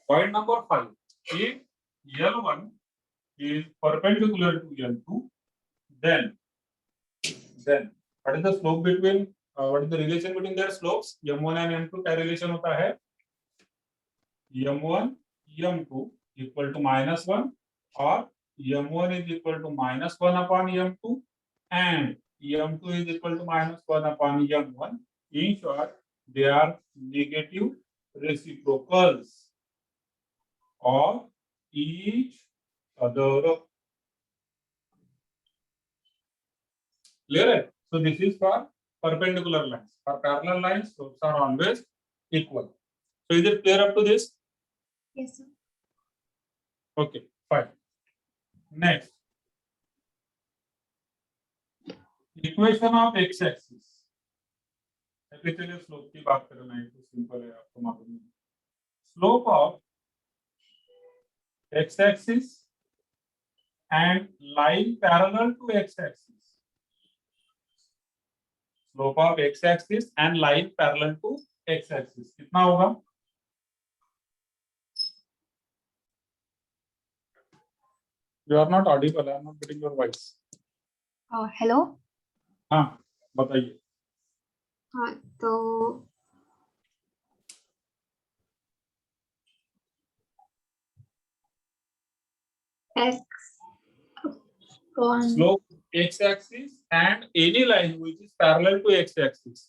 Point number 5. If L1 is perpendicular to L2, then what is the slope between what is the relation between their slopes? M1 and M2 क्या relation होता है? M1 M2 equal to -1 or M1 is equal to -1 upon M2 and M2 is equal to -1 upon M1. In short, they are negative reciprocals of each other. Clear? So this is for perpendicular lines. For parallel lines, slopes are always equal. So is it clear up to this? Yes, sir. Okay, fine. Next, equation of x-axis. चलिए slope की बात करना है, तो simple है, आपको मालूम है. Slope of x-axis and line parallel to x-axis. Slope of x-axis and line parallel to x-axis कितना होगा? You are not audible. I am not getting your voice. Hello. हाँ, बताइए. हाँ, तो x कौन? Slope x-axis and any line which is parallel to x-axis.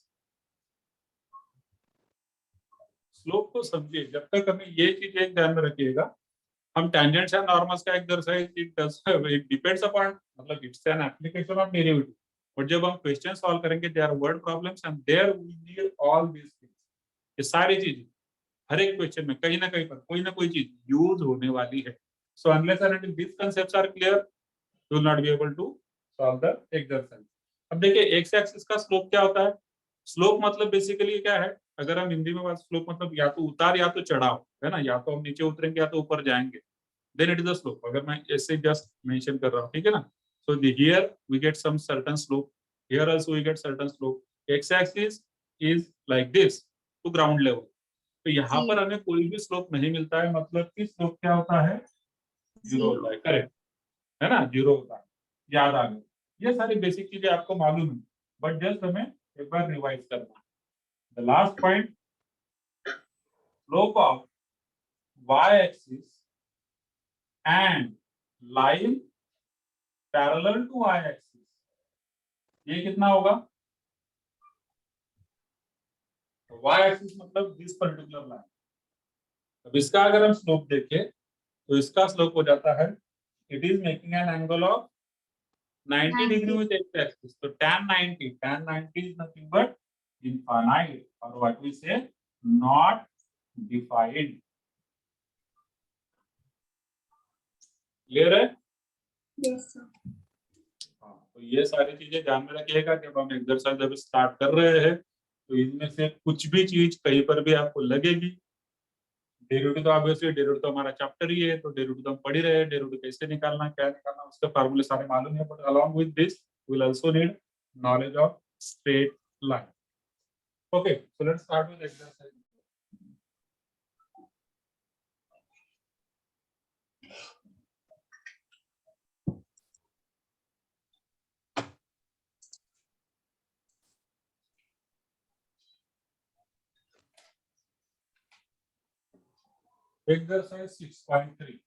Slope को समझिए. जब तक हमें ये चीज एक ध्यान में रखिएगा, हम टेंजेंट्स एंड नॉर्मल्स का एक्सरसाइज इट डिपेंड्स अपॉन, मतलब it's an application of derivative. और जब हम क्वेश्चन सॉल्व करेंगे, there are word problems and there we need all these things. ये सारी चीजें हर एक क्वेश्चन में कहीं ना कहीं पर कोई ना कोई चीज यूज होने वाली है. So unless and until this concepts are clear, you will not be able to solve the exercise. अब देखिए, एक्स एक्सिस का स्लोप क्या होता है? स्लोप मतलब बेसिकली क्या है? अगर हम हिंदी में बात, स्लोप मतलब या तो उतार या तो चढ़ाव, है ना. या तो हम नीचे उतरेंगे या तो ऊपर जाएंगे, then it is the slope. अगर मैं ऐसे जस्ट मेंशन कर रहा हूँ, ठीक है ना. So here we get some certain slope, here also we get certain slope. X axis is like this to ground level. तो यहाँ पर हमें कोई भी स्लोप नहीं मिलता है, मतलब कि स्लोप क्या होता है? जीरो होता है. करेक्ट है ना, जीरो होता है. याद आ गया. ये सारी बेसिक चीजें आपको मालूम है, बट जस्ट हमें एक बार रिवाइज करना है. The last point, slope of y axis and line parallel to y axis, ये कितना होगा? y एक्सिस मतलब दिस पर्टिकुलर लाइन. अब इसका अगर हम स्लोप देखें, तो इसका स्लोप हो जाता है, it is making an angle of 90 degree with x axis. So tan 90 is nothing but infinite, or what we say, not defined. Clear है? Yes, sir. तो ये सारी चीजें ध्यान में रखिएगा जब हम एक्सरसाइज अभी स्टार्ट कर रहे हैं. तो इनमें से कुछ भी चीज कहीं पर भी आपको लगेगी, डेरिवेटिव तो ऑब्वियसली डेरिवेटिव तो हमारा चैप्टर ही है, तो डेरिवेटिव तो हम पढ़ ही रहे हैं. डेरिवेटिव कैसे निकालना, क्या निकालना, उसके फार्मूले सारे मालूम है. But along with this we will also need knowledge of straight line. Okay, so let's start with exercise. Exercise 6.3.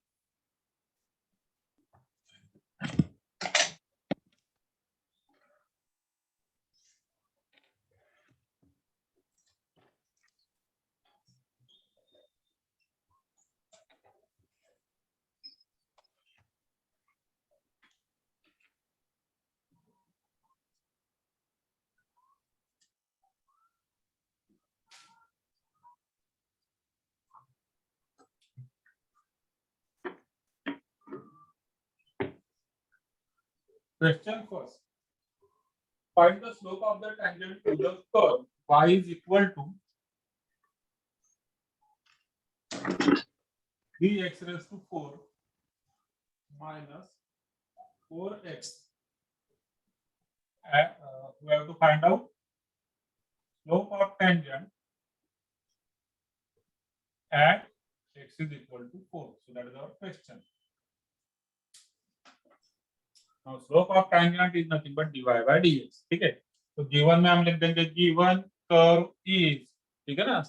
Question first. Find the slope of the tangent to the curve y is equal to 3x raised to 4 minus 4x. We have to find out slope of tangent at x is equal to 4. So that is our question. Now slope of tangent is nothing but dy by dx. ठीक है, तो given में हम लिख देंगे given curve is, ठीक है ना,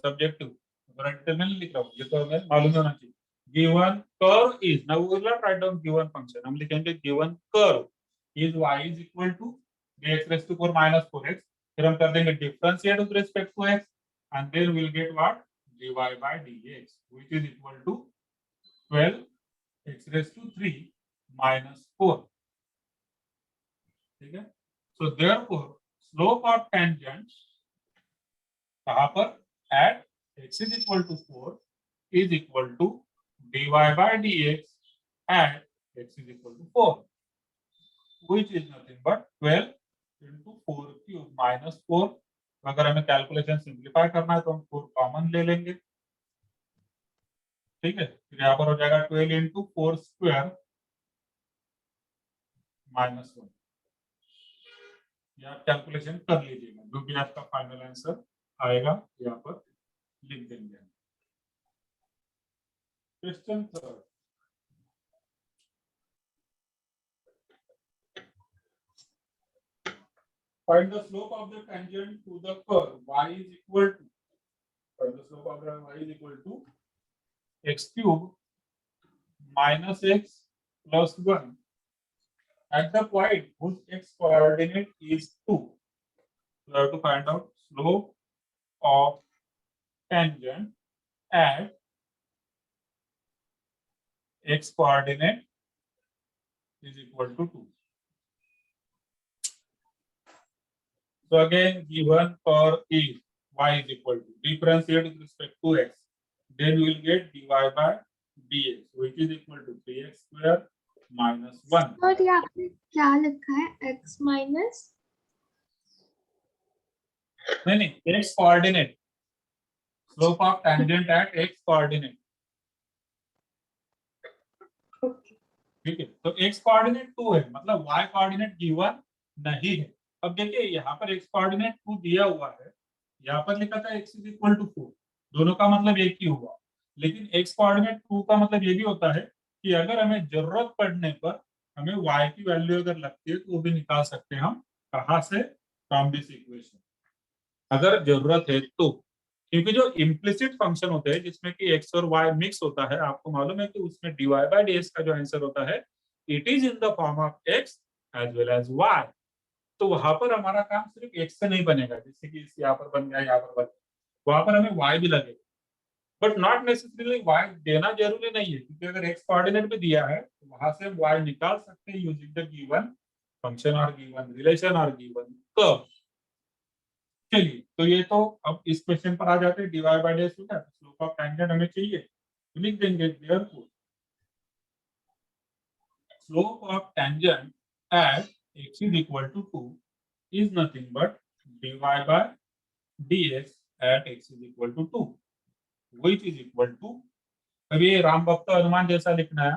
subjective, डिटरमिनेंट लिख रहा हूँ, ये तो हमें मालूम होना चाहिए. Given curve is, now we will not write down given function, हम लिखेंगे given curve is y is equal to x raised to 4 minus 4x. फिर हम कर देंगे differentiate with respect to x, and then we'll get what, dy by dx, which is equal to 12 x raised to 3 minus 4. ठीक है, so therefore slope of tangent कहाँ पर, at x is equal to 4 is equal to dy by dx at x is equal to 4, which is nothing but 12 into 4 cube minus 4. अगर हमें calculation simplify करना है तो हम 4 कॉमन ले लेंगे. ठीक है, फिर यहाँ पर हो जाएगा 12 इंटू 4 स्क्वायर माइनस 1. आप कैलकुलेशन कर लीजिएगा, जो भी आपका फाइनल आंसर आएगा यहाँ पर लिख देंगे. Question third, find the slope of the tangent to the curve y is equal to, find the slope of the y is equal to x cube minus x plus 1 at the point whose x coordinate is 2. So we have to find out slope of tangent at x coordinate is equal to 2. So again, given for is y is equal to, differentiate with respect to x, then we will get dy by dx, which is equal to 3x square minus 1. और यहाँ पे क्या लिखा है, x minus, नहीं, x coordinate, slope of tangent at x coordinate. ठीक है, तो x कोऑर्डिनेट 2 है, मतलब y कोऑर्डिनेट गिवन नहीं है. अब देखिए यहाँ पर x कोऑर्डिनेट 2 दिया हुआ है, यहाँ पर लिखा था x इज इक्वल टू 4, दोनों का मतलब एक ही हुआ. लेकिन x कोऑर्डिनेट 2 का मतलब ये भी होता है कि अगर हमें जरूरत पड़ने पर हमें y की वैल्यू अगर लगती है तो वो भी निकाल सकते हैं हम. कहाँ से, फ्रॉम दिस इक्वेशन, अगर जरूरत है तो. क्योंकि जो इम्प्लिसिट फंक्शन होते हैं जिसमें कि x और y मिक्स होता है, आपको मालूम है कि उसमें dy by dx का जो आंसर होता है it is in the form of x as well as y. तो वहां पर हमारा काम सिर्फ x से नहीं बनेगा, जैसे कि यहाँ पर बन गया, यहाँ पर बन गया, वहां पर हमें y भी लगेगा. बट नॉट नेसेसरीली y देना जरूरी नहीं है, क्योंकि अगर x कोऑर्डिनेट भी दिया है तो वहां से हम y निकाल सकते हैं यूजिंग द गिवन फंक्शन और गिवन रिलेशन और गिवन कर्व. चलिए, तो ये तो अब इस क्वेश्चन पर आ जाते हैं. डिवाइड बाय डेस होगा, स्लोप ऑफ टेंजेंट हमें चाहिए, तो लिख देंगे therefore slope of tangent eight x is equal to 2 is nothing but dy by dx at x is equal to 2, which is equal to, अब ये राम भक्त हनुमान जैसा लिखना है.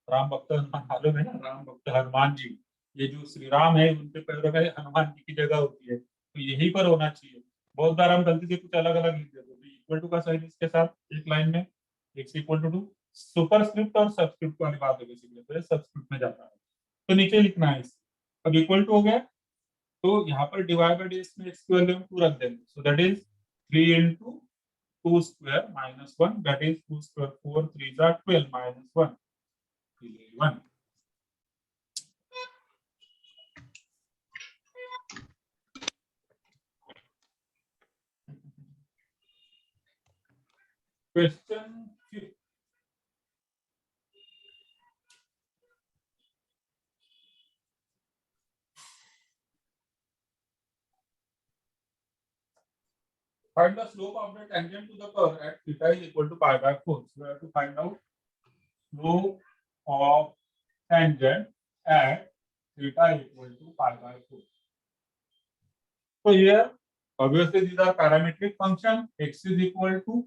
राम भक्त हनुमान मालूम है ना, राम भक्त हनुमान जी, ये जो श्री राम है उनके पैरों में हनुमान जी की जगह होती है, तो यही पर होना चाहिए. बहुत बार हम गलती से कुछ अलग अलग लिख देते हैं, तो इक्वल टू का साइन इसके साथ एक लाइन में x इक्वल टू 2, सुपरस्क्रिप्ट और सबस्क्रिप्ट वाली बात है बेसिकली, तो ये सबस्क्रिप्ट में जाता है, तो नीचे लिखना है इसे. अब इक्वल टू हो गया, तो यहाँ पर डिवाइड बाय डेस में x की वैल्यू हम 2 रख देंगे. So that is 3 into 2 square minus 1, that is 2 square 4 3 are 12 minus 1 11. Question 5. Find the slope of the tangent to the curve at theta is equal to pi by 4. So we have to find out slope of tangent at theta equal to pi by 4. So here obviously these are parametric function. X is equal to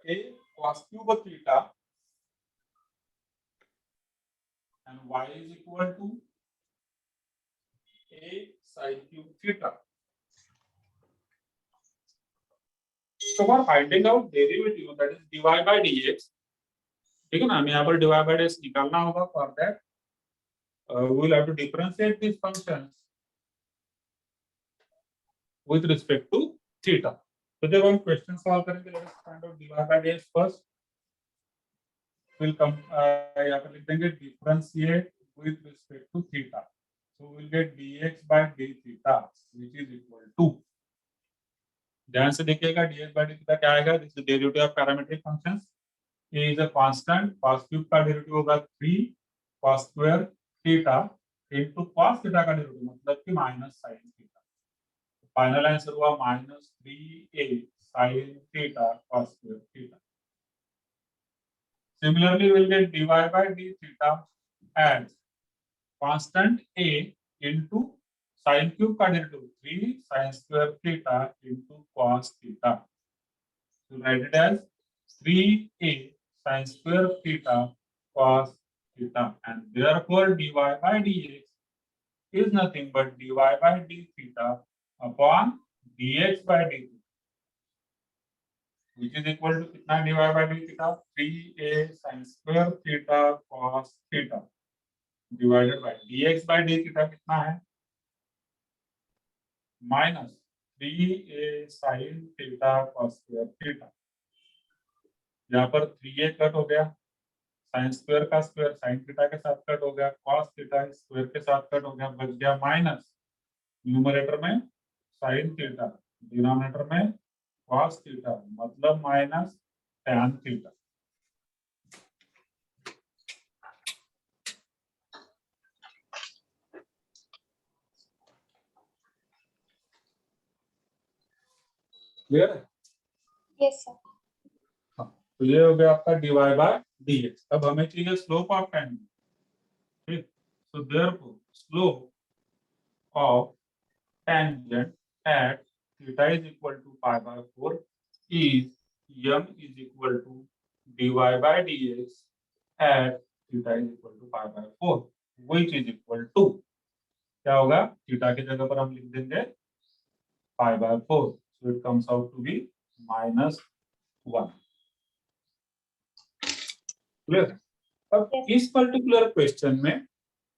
a cos cube of theta and y is equal to a sin cube theta. So for finding out derivative, that is dy by dx, ठीक है ना, हमें यहाँ पर dy by dx निकालना होगा. For that we will have to differentiate these functions with respect to theta. तो जब हम क्वेश्चन सॉल्व करेंगे, let us find out dy by dx first. We'll come यहाँ पर लिख देंगे differentiate with respect to theta. So we'll get dx by d theta which is equal to, ध्यान से देखिएगा, dx by d theta क्या आएगा? This is derivative of parametric functions. a is a constant, cos cube का derivative होगा 3 cos square theta into cos theta का derivative मतलब कि minus sin theta. Final answer हुआ -3a sin theta cos square theta. Similarly, we'll get dy by d theta as constant a into sin cube का derivative 3 sin square theta into cos theta. So write it as 3a sin square theta cos theta, and therefore dy by dx is nothing but dy by d theta upon dx by d theta, which is equal to कितना dy by d theta? 3a sin square theta cos theta divided by dx by d theta कितना है? Minus 3a sin theta cos square theta. यहाँ पर 3a cut हो गया, sine square का square sine theta के साथ कट हो गया, cos थीटा स्क्वायर के साथ कट हो गया, बच गया माइनस, न्यूमरेटर में साइन थीटा, डिनोमिनेटर में cos थीटा मतलब माइनस tan थीटा. क्लियर है? Yes, sir. तो ये हो गया आपका dy बाय dx. अब हमें चाहिए स्लोप ऑफ टेंजेंट. ठीक, so therefore slope of tangent at theta is equal to pi by 4 is m is equal to dy by dx at theta is equal to pi by 4 which is equal to, क्या होगा? Theta की जगह पर हम लिख देंगे pi by 4, so it comes out to be -1. Clear? अब इस पर्टिकुलर क्वेश्चन में,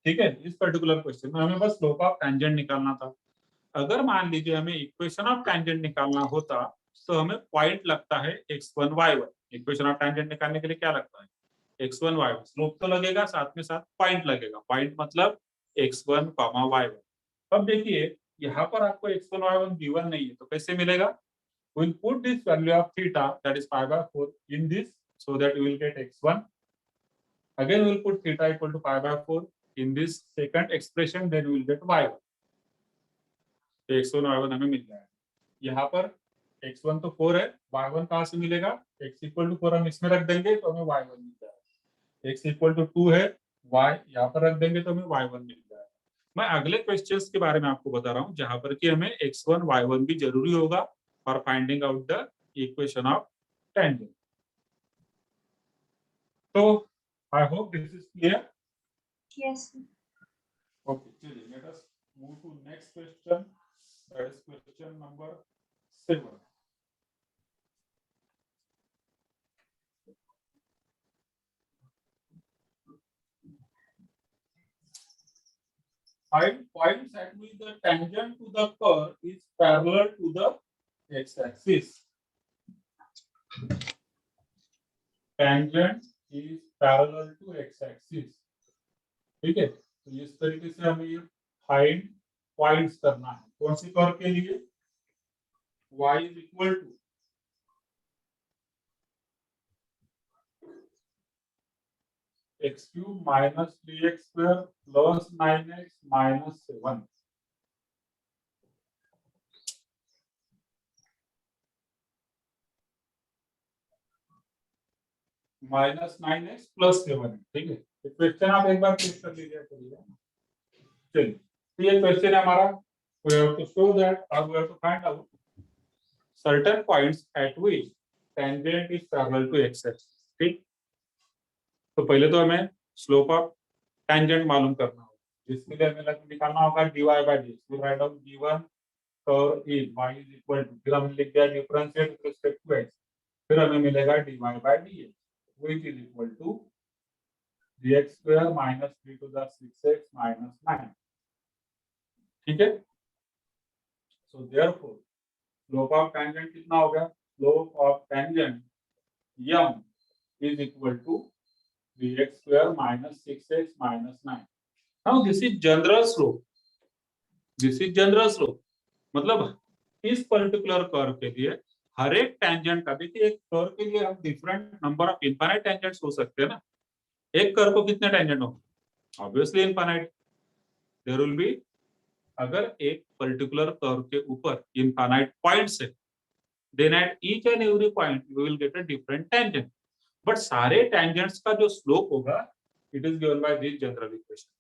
ठीक है, इस पर्टिकुलर क्वेश्चन में हमें बस स्लोप ऑफ टेंजेंट निकालना था. अगर मान लीजिए हमें इक्वेशन ऑफ टेंजेंट निकालना होता तो हमें पॉइंट लगता है x1 y1. Equation of tangent निकालने के लिए क्या लगता है? x1 y1. स्लोप तो लगेगा, साथ में साथ पॉइंट लगेगा. पॉइंट मतलब x1, y1. अब देखिए यहाँ पर आपको x1 y1 गिवन नहीं है, तो कैसे मिलेगा? We'll put this value of theta, that is pi by 4, in this, so that we will get x1. Again, we will put theta equal to pi by 4 in this second expression, then we will get y1. तो x1 y1 हमें मिल जाएगा. यहाँ पर x1 तो 4 है, y1 कहाँ से मिलेगा? x इक्वल टू 4 हम इसमें रख देंगे तो हमें y1 मिल जाएगा. x इक्वल टू 2 है, y यहाँ पर रख देंगे तो हमें y1 मिल जाएगा. मैं अगले क्वेश्चंस के बारे में आपको बता रहा हूँ जहां पर कि हमें x1 y1 भी जरूरी होगा for finding out the equation of tangent. तो I hope this is clear. Yes, sir. Okay, चलिए let us move to next question. That is question number 7. Find points at which the tangent to the curve is parallel to the x-axis. Tangent is parallel to x-axis. ठीक है, तो इस तरीके से हमें ये find points करना है. कौन सी कर्व के लिए? y is equal to x cube minus 3x square plus 9x minus 7. Minus 9x plus 7. ठीक है, तो क्वेश्चन आप एक बार चेक कर लीजिए. चलिए, तो ये क्वेश्चन है हमारा. We have to show that or we have to find out certain points at which tangent is parallel to x-axis. ठीक, तो पहले तो हमें स्लोप ऑफ टेंजेंट मालूम करना होगा, जिसके लिए हमें निकालना होगा dy by dx. We write down d1 और y इज इक्वल टू, फिर हमने लिख दिया differentiate with respect to x, फिर हमें मिलेगा dy by dx which is equal to dx square minus 3 to the 6x minus 9। ठीक है, so therefore slope of tangent कितना हो गया, slope of tangent m is equal to dx square minus 6x minus 9. Now this is general slope. This is general slope. मतलब इस particular curve के लिए हर एक टेंजेंट का, देखिए एक कर्व के लिए हम different number of infinite tangents हो सकते हैं ना। एक कर्व को कितने टेंजेंट होंगे, obviously infinite. There will be, अगर एक पर्टिकुलर कर्व के ऊपर इनफाइनाइट पॉइंट्स है, then at each and every point you will get a different tangent, but सारे टेंजेंट्स का जो स्लोप होगा it is given by this general equation.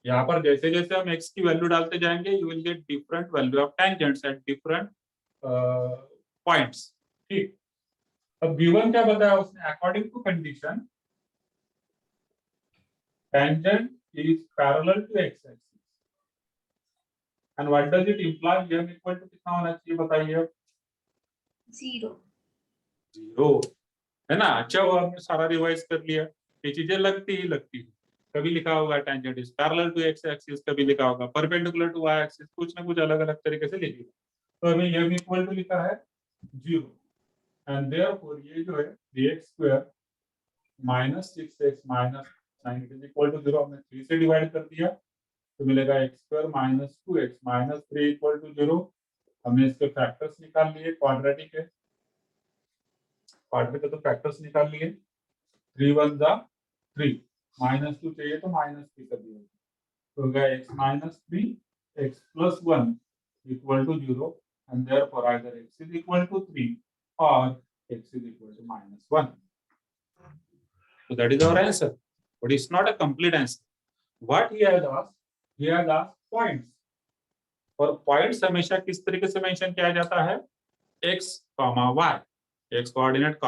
यहाँ पर जैसे जैसे हम x की वैल्यू डालते जाएंगे you will get different value of tangents at different points. ठीक, अब गिवन क्या बताया उसने, according to condition tangent is parallel to x axis and what does it imply, m equal to कितना होना चाहिए बताइए, 0. 0 है ना। अच्छा वो हमने सारा रिवाइज कर लिया, ये चीजें लगती ही लगती है। कभी लिखा होगा tangent is parallel to x axis, कभी लिखा होगा परपेंडिकुलर टू y एक्सिस, कुछ ना कुछ अलग अलग तरीके से लिखिएगा। तो हमें m इक्वल टू लिखा है 0 एंड देयरफॉर ये जो है dx square minus 6x minus 9 is equal to 0, हमने 3 से डिवाइड कर दिया तो मिलेगा x square minus 2x minus 3 equal to 0। हमने इसके फैक्टर्स निकाल लिए, क्वाड्रेटिक है, क्वाड्रेटिक तो फैक्टर्स निकाल लिए, 3 1 जा 3, माइनस 2 चाहिए तो माइनस 3 कर दिया तो हो गया x minus 3 x plus 1 equal to 0 and therefore either x is equal to 3 और x is equal to minus 1. So that is our answer. But it's not a complete answer. What he has asked, he has asked points. और points हमेशा किस तरीके से mention किया जाता है, x, y, x coordinate,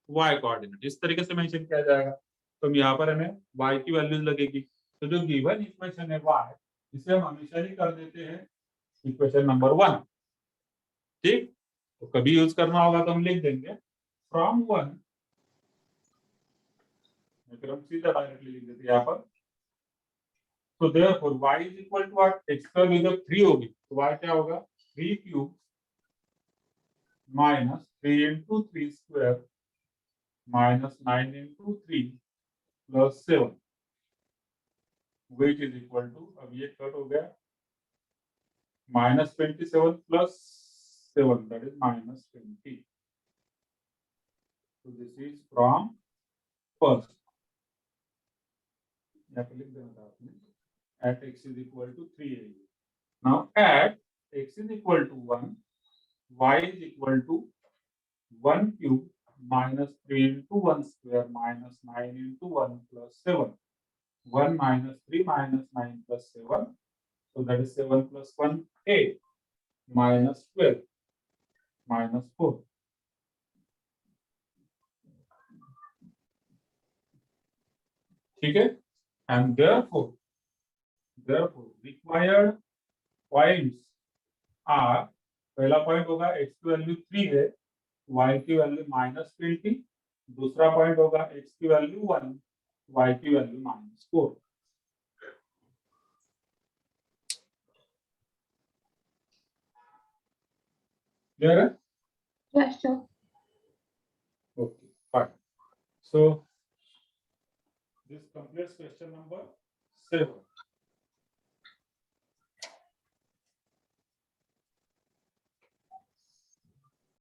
y coordinate, इस तरीके से मेंशन किया जाएगा। तो यहाँ पर हमें y की वैल्यूज लगेगी। तो जो गिवन इक्वेशन है y, इसे हम हमेशा ही कर देते हैं इक्वेशन नंबर 1। ठीक, तो कभी यूज करना होगा तो हम लिख देंगे फ्रॉम 1, फिर हम सीधा डायरेक्टली लिख देते हैं यहाँ पर। तो therefore y is equal to what, x का वैल्यू जब 3 होगी तो y क्या होगा, 3 cube minus 3 into 3 square minus 9 into 3 plus 7 which is equal to, अब ये कट हो गया, minus 27 plus 7 that is minus 20. So this is from first, यहाँ पे लिख देना था आपने, at x is equal to 3 है। Now at x is equal to 1, y is equal to 1 cube minus 3 into 1 square minus 9 into 1 plus 7. 1 minus 3 minus 9 plus 7. So that is 7 plus 1, 8 minus 12 minus 4. ठीक है, and therefore required points are, पहला point होगा x की value 3 है, y की value minus 20, दूसरा point होगा x की वैल्यू 1, y की वैल्यू माइनस 4। क्लियर है? Yes, sir. Okay, fine. So this completes question number 7.